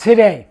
Today,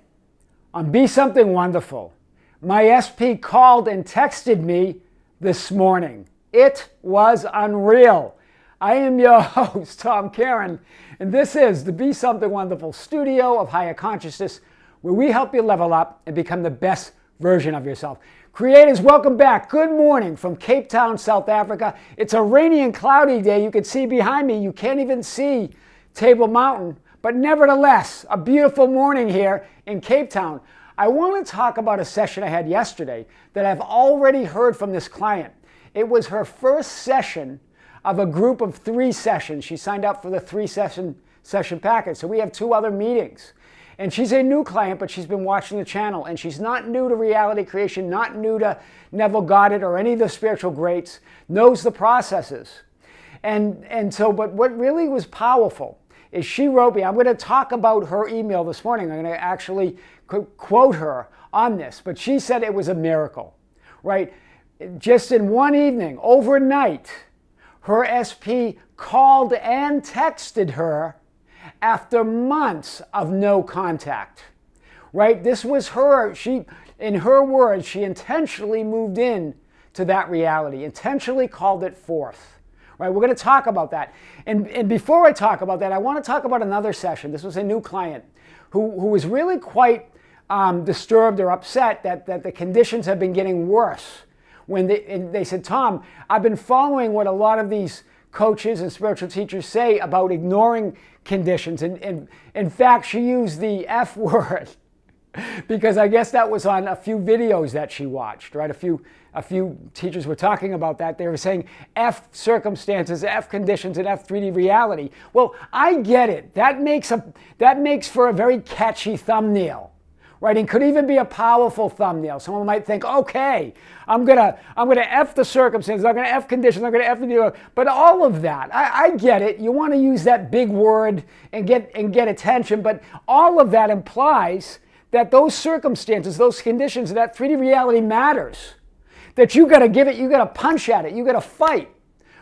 on Be Something Wonderful, my SP called and texted me this morning. It was unreal. I am your host, Tom Kearin, and this is the Be Something Wonderful studio of higher consciousness, where we help you level up and become the best version of yourself. Creators, welcome back. Good morning from Cape Town, South Africa. It's a rainy and cloudy day. You can see behind me. You can't even see Table Mountain, but nevertheless, a beautiful morning here in Cape Town. I want to talk about a session I had yesterday that I've already heard from this client. It was her first session of a group of 3 sessions. She signed up for the 3-session package. So we have 2 other meetings. And she's a new client, but she's been watching the channel. And she's not new to reality creation, not new to Neville, Goddard, or any of the spiritual greats, knows the processes. But what really was powerful is she wrote me. I'm going to talk about her email this morning. I'm going to actually quote her on this. But she said it was a miracle, right? Just in one evening, overnight, her SP called and texted her after months of no contact, right? This was her. In her words, she intentionally moved in to that reality, intentionally called it forth. Right, we're going to talk about that. And before I talk about that, I want to talk about another session. This was a new client who was really quite disturbed or upset that the conditions have been getting worse. When they said, Tom, I've been following what a lot of these coaches and spiritual teachers say about ignoring conditions. And in fact, she used the F word because I guess that was on a few videos that she watched, right? A few teachers were talking about that. They were saying F circumstances, F conditions, and F 3D reality. Well, I get it. That makes for a very catchy thumbnail, right? And could even be a powerful thumbnail. Someone might think, okay, I'm gonna F the circumstances, I'm gonna F conditions, I'm gonna F the, but all of that, I get it. You want to use that big word and get attention, but all of that implies that those circumstances, those conditions, that 3D reality matters. That you got to give it, you got to punch at it, you got to fight,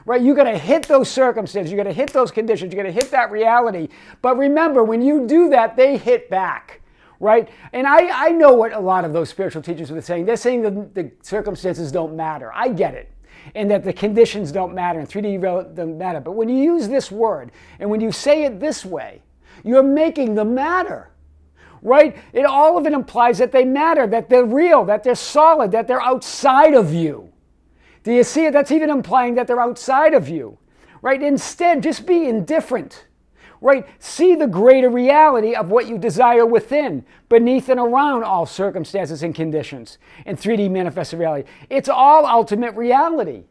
right? You got to hit those circumstances, you got to hit those conditions, you got to hit that reality. But remember, when you do that, they hit back, right? And I know what a lot of those spiritual teachers were saying. They're saying the circumstances don't matter. I get it. And that the conditions don't matter and 3D don't matter. But when you use this word and when you say it this way, you're making them matter. Right? All of it implies that they matter, that they're real, that they're solid, that they're outside of you. Do you see it? That's even implying that they're outside of you. Right? Instead, just be indifferent. Right? See the greater reality of what you desire within, beneath and around all circumstances and conditions in 3D manifested reality. It's all ultimate reality.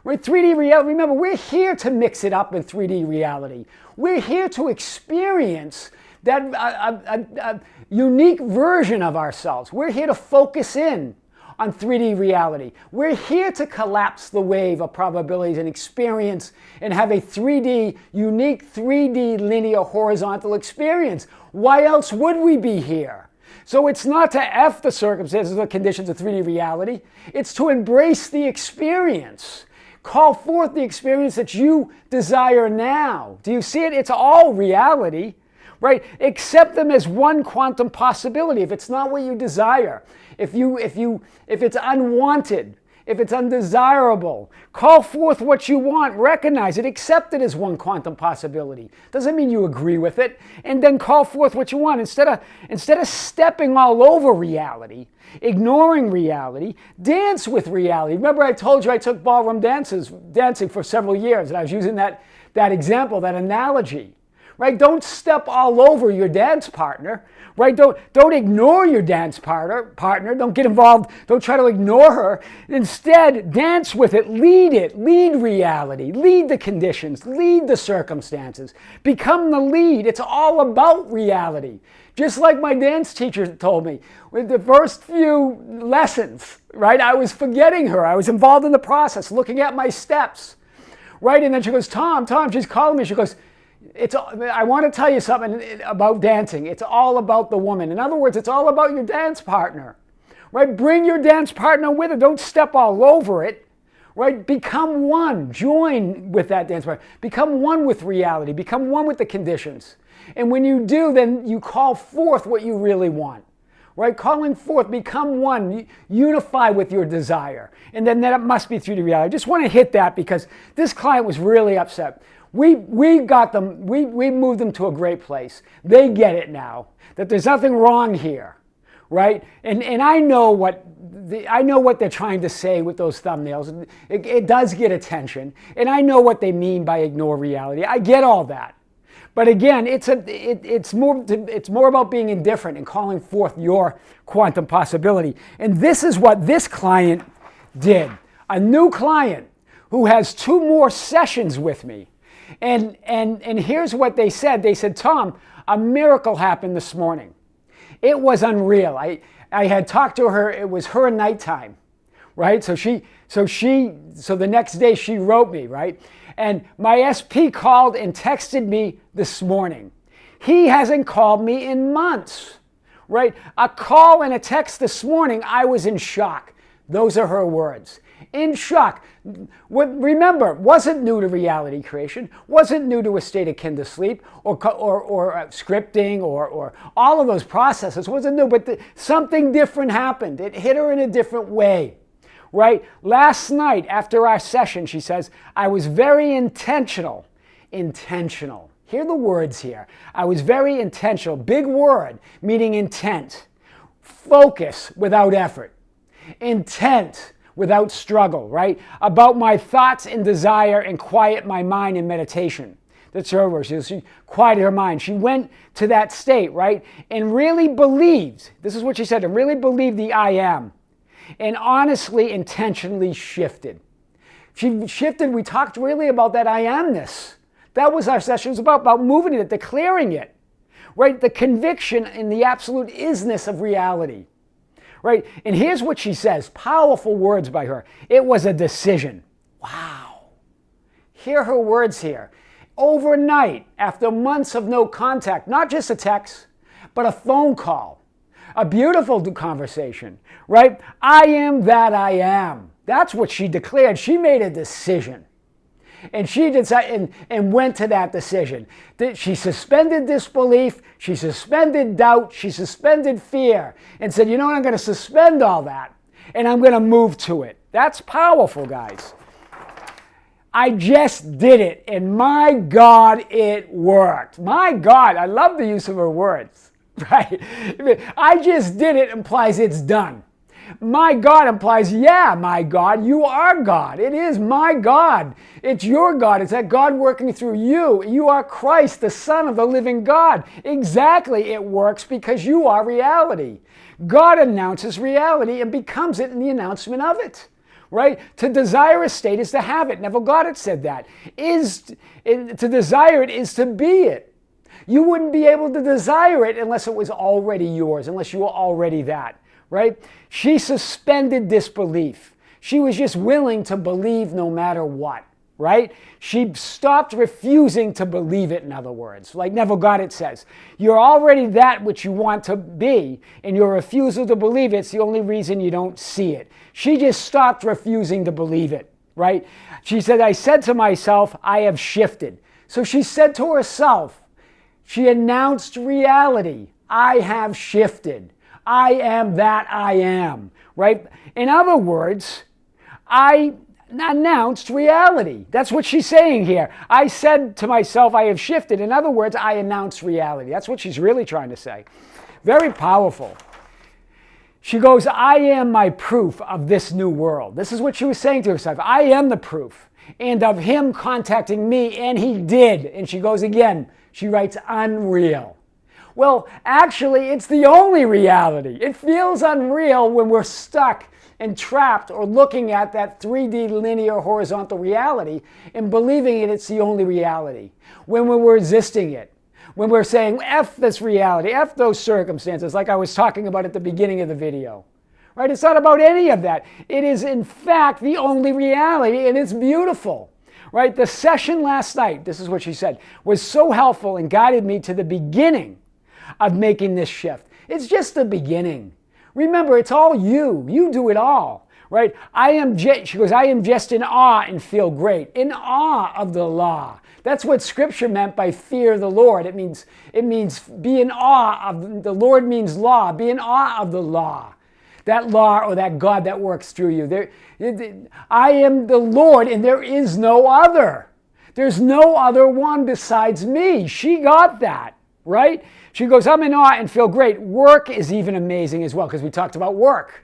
Right? 3D reality, remember, we're here to mix it up in 3D reality. We're here to experience that unique version of ourselves. We're here to focus in on 3D reality. We're here to collapse the wave of probabilities and experience and have a unique 3D linear horizontal experience. Why else would we be here? So it's not to F the circumstances or conditions of 3D reality. It's to embrace the experience. Call forth the experience that you desire now. Do you see it? It's all reality. Right? Accept them as one quantum possibility. If it's not what you desire, if it's unwanted, if it's undesirable, call forth what you want, recognize it, accept it as one quantum possibility. Doesn't mean you agree with it, and then call forth what you want. Instead of stepping all over reality, ignoring reality, dance with reality. Remember I told you I took ballroom dancing for several years, and I was using that example, that analogy. Right? Don't step all over your dance partner. Right? Don't ignore your dance partner. Don't get involved. Don't try to ignore her. Instead, dance with it. Lead reality. Lead the conditions. Lead the circumstances. Become the lead. It's all about reality. Just like my dance teacher told me, with the first few lessons, right? I was forgetting her. I was involved in the process, looking at my steps. Right? And then she goes, Tom, she's calling me. She goes, I want to tell you something about dancing. It's all about the woman. In other words, it's all about your dance partner. Right? Bring your dance partner with it. Don't step all over it. Right? Become one. Join with that dance partner. Become one with reality. Become one with the conditions. And when you do, then you call forth what you really want. Right? Calling forth, become one, unify with your desire. And then that must be through the reality. I just want to hit that because this client was really upset. We got them, we moved them to a great place. They get it now, that there's nothing wrong here, right? And I know what they're trying to say with those thumbnails. It does get attention. And I know what they mean by ignore reality. I get all that. But again, it's more about being indifferent and calling forth your quantum possibility. And this is what this client did. A new client who has 2 more sessions with me. And here's what they said. They said, Tom, a miracle happened this morning. It was unreal. I had talked to her. It was her nighttime, right? So the next day she wrote me, right? And my SP called and texted me this morning. He hasn't called me in months, right? A call and a text this morning, I was in shock. Those are her words. In shock. Remember, wasn't new to reality creation, wasn't new to a state akin to sleep or scripting or all of those processes, wasn't new, but something different happened. It hit her in a different way. Right? Last night after our session, she says, I was very intentional. Intentional. Hear the words here. I was very intentional. Big word, meaning intent. Focus without effort. Intent without struggle, right? About my thoughts and desire and quiet my mind in meditation. That's her word. She quieted her mind. She went to that state, right? And really believed, this is what she said, and really believed the I am. And honestly, intentionally shifted. She shifted, we talked really about that I amness. That was our session. It was about moving it, declaring it. Right? The conviction in the absolute isness of reality. Right? And here's what she says. Powerful words by her. It was a decision. Wow. Hear her words here. Overnight, after months of no contact, not just a text, but a phone call. A beautiful conversation, right? I am that I am. That's what she declared. She made a decision. And she decided and went to that decision. She suspended disbelief, she suspended doubt, she suspended fear, and said, you know what, I'm going to suspend all that, and I'm going to move to it. That's powerful, guys. I just did it, and my God, it worked. My God, I love the use of her words. Right? I just did it implies it's done. My God implies, yeah, my God, you are God. It is my God. It's your God. It's that God working through you. You are Christ, the Son of the living God. Exactly, it works because you are reality. God announces reality and becomes it in the announcement of it. Right? To desire a state is to have it. Neville Goddard said that. To desire it is to be it. You wouldn't be able to desire it unless it was already yours, unless you were already that, right? She suspended disbelief. She was just willing to believe no matter what, right? She stopped refusing to believe it, in other words. Like Neville Goddard says, you're already that which you want to be, and your refusal to believe it's the only reason you don't see it. She just stopped refusing to believe it, right? She said, I said to myself, I have shifted. So she said to herself, she announced reality. I have shifted. I am that I am, right? In other words, I announced reality. That's what she's saying here. I said to myself, I have shifted. In other words, I announced reality. That's what she's really trying to say. Very powerful. She goes, I am my proof of this new world. This is what she was saying to herself. I am the proof. And of him contacting me, and he did. And she goes again. She writes, unreal. Well, actually, it's the only reality. It feels unreal when we're stuck and trapped or looking at that 3D linear horizontal reality and believing it's the only reality. When we're resisting it. When we're saying, F this reality, F those circumstances, like I was talking about at the beginning of the video. Right? It's not about any of that. It is, in fact, the only reality, and it's beautiful. Right? The session last night, this is what she said, was so helpful and guided me to the beginning of making this shift. It's just the beginning. Remember, it's all you. You do it all. right? She goes, I am just in awe and feel great. In awe of the law. That's what Scripture meant by fear the Lord. It means be in awe of, the Lord means law. Be in awe of the law. That law or that God that works through you. I am the Lord and there is no other. There's no other one besides me. She got that, right? She goes, I'm in awe and feel great. Work is even amazing as well, because we talked about work,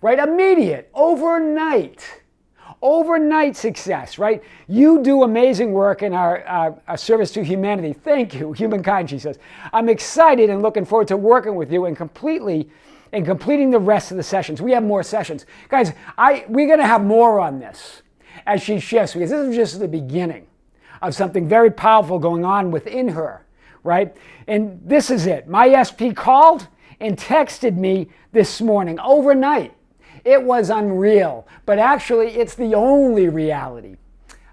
right? Immediate, overnight success, right? You do amazing work in our service to humanity. Thank you, humankind, she says. I'm excited and looking forward to working with you and completing the rest of the sessions. We have more sessions. Guys, we're going to have more on this as she shifts, because this is just the beginning of something very powerful going on within her, right? And this is it. My SP called and texted me this morning overnight. It was unreal, but actually it's the only reality.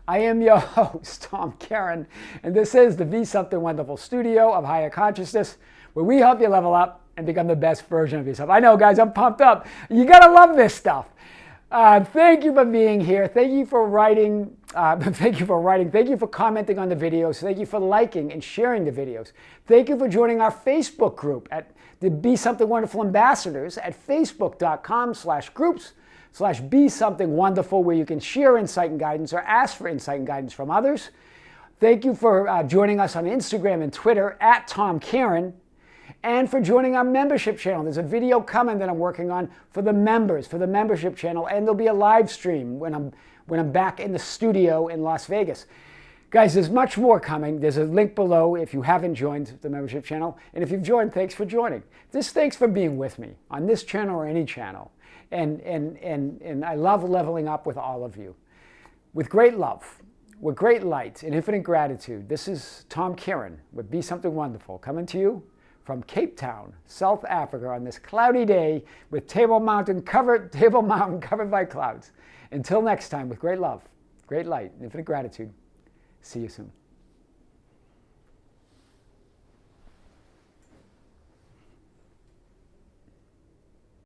I am your host, Tom Kearin, and this is the Be Something Wonderful studio of higher consciousness, where we help you level up and become the best version of yourself. I know, guys, I'm pumped up. You gotta love this stuff. Thank you for being here. Thank you for writing. Thank you for commenting on the videos. Thank you for liking and sharing the videos. Thank you for joining our Facebook group at the Be Something Wonderful Ambassadors at facebook.com/groups/Be Something Wonderful, where you can share insight and guidance or ask for insight and guidance from others. Thank you for joining us on Instagram and Twitter at Tom Kearin, and for joining our membership channel. There's a video coming that I'm working on for the members, for the membership channel, and there'll be a live stream when I'm back in the studio in Las Vegas. Guys, there's much more coming. There's a link below if you haven't joined the membership channel. And if you've joined, thanks for joining. Thanks for being with me on this channel or any channel. And I love leveling up with all of you. With great love, with great light and infinite gratitude, this is Tom Kearin with Be Something Wonderful, coming to you from Cape Town, South Africa, on this cloudy day with Table Mountain covered by clouds. Until next time, with great love, great light, and infinite gratitude, see you soon.